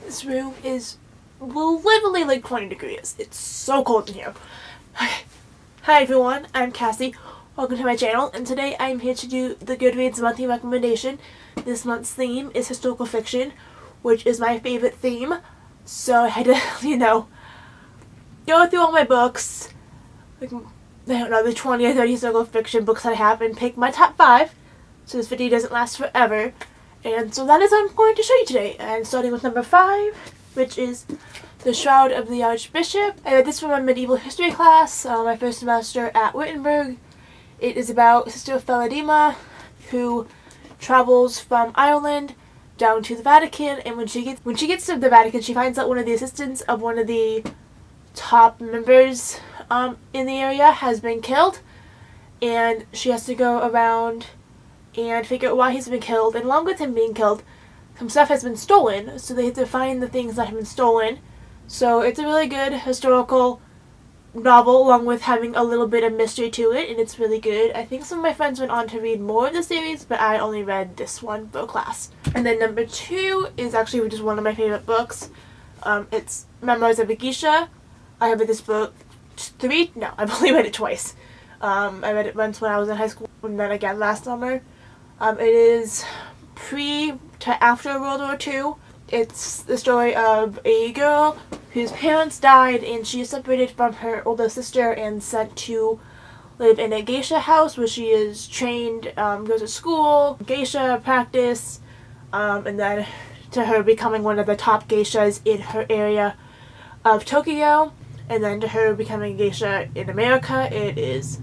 This room is literally like 20 degrees. It's so cold in here. Okay. Hi everyone, I'm Cassie. Welcome to my channel, and today I'm here to do the Goodreads monthly recommendation. This month's theme is historical fiction, which is my favorite theme. So I had to, go through all my books, like, I don't know, the 20 or 30 historical fiction books that I have, and pick my top 5, so this video doesn't last forever. And so that is what I'm going to show you today. And starting with number 5, which is The Shroud of the Archbishop. I read this from my medieval history class, my first semester at Wittenberg. It is about Sister Fatima, who travels from Ireland down to the Vatican, and when she gets to the Vatican, she finds out one of the assistants of one of the top members in the area has been killed, and she has to go around and figure out why he's been killed. And along with him being killed, some stuff has been stolen, so they have to find the things that have been stolen. So it's a really good historical novel, along with having a little bit of mystery to it, and it's really good. I think some of my friends went on to read more of the series, but I only read this one for class. And then number 2 is actually just one of my favorite books. It's Memoirs of a Geisha. I have read this book I've only read it twice. I read it once when I was in high school, and then again last summer. It is pre to after World War II. It's the story of a girl whose parents died, and she is separated from her older sister and sent to live in a geisha house where she is trained, goes to school, geisha practice, and then to her becoming one of the top geishas in her area of Tokyo, and then to her becoming a geisha in America. It is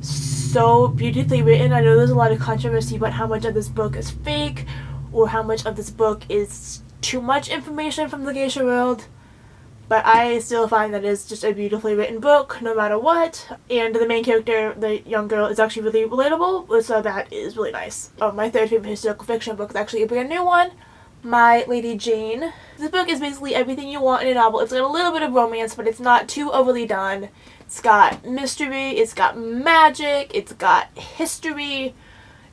so beautifully written. I know there's a lot of controversy about how much of this book is fake or how much of this book is too much information from the geisha world, but I still find that it's just a beautifully written book no matter what, and the main character, the young girl, is actually really relatable, so that is really nice. My third favorite historical fiction book is actually a brand new one, My Lady Jane. This book is basically everything you want in a novel. It's got a little bit of romance, but it's not too overly done. It's got mystery, it's got magic, it's got history.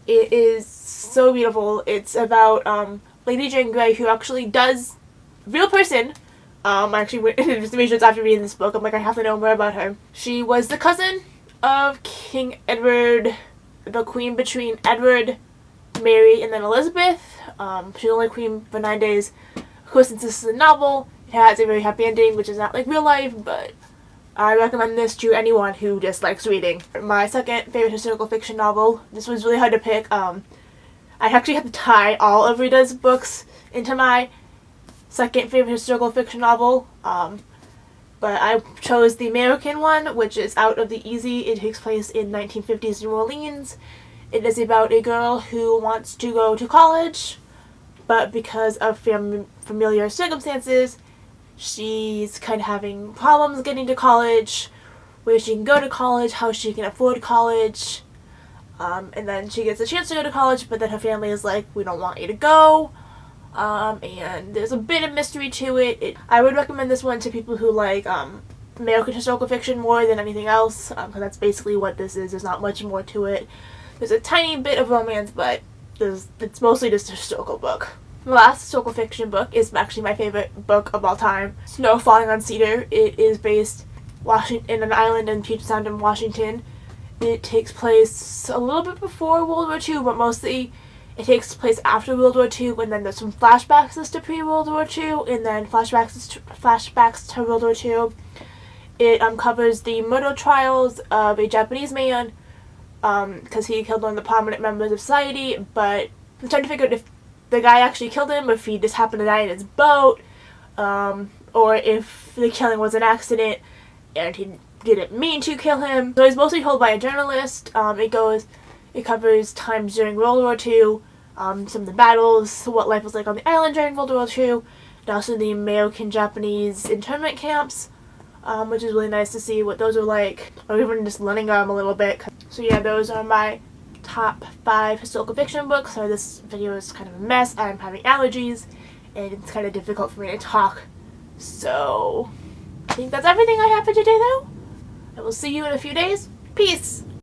It is so beautiful. It's about Lady Jane Grey, who actually does, real person. I actually went into investigations after reading this book. I'm like, I have to know more about her. She was the cousin of King Edward, the queen between Edward, Mary, and then Elizabeth. She's only queen for 9 days. Of course, since this is a novel, it has a very happy ending, which is not like real life, but I recommend this to anyone who just likes reading. My second favorite historical fiction novel, this was really hard to pick. I actually had to tie all of Rita's books into my second favorite historical fiction novel, but I chose the American one, which is Out of the Easy. It takes place in 1950s New Orleans. It is about a girl who wants to go to college, but because of familiar circumstances, she's kind of having problems getting to college, where she can go to college, how she can afford college, and then she gets a chance to go to college, but then her family is like, we don't want you to go, and there's a bit of mystery to it. I would recommend this one to people who like American historical fiction more than anything else, because that's basically what this is. There's not much more to it. There's a tiny bit of romance, but it's mostly just a historical book. The last historical fiction book is actually my favorite book of all time, Snow Falling on Cedar. It is based in an island in Puget Sound in Washington. It takes place a little bit before World War II, but mostly it takes place after World War II, and then there's some flashbacks as to pre-World War II, and then flashbacks to World War II. It covers the murder trials of a Japanese man, because he killed one of the prominent members of society, but I'm trying to figure out if the guy actually killed him, or if he just happened to die in his boat, or if the killing was an accident and he didn't mean to kill him. So he's mostly told by a journalist. It covers times during World War II, some of the battles, what life was like on the island during World War II, and also the American-Japanese internment camps, which is really nice to see what those are like, or even just learning a little bit. So yeah, those are my top 5 historical fiction books. So this video is kind of a mess. I'm having allergies, and it's kind of difficult for me to talk. So I think that's everything I have for today, though. I will see you in a few days. Peace!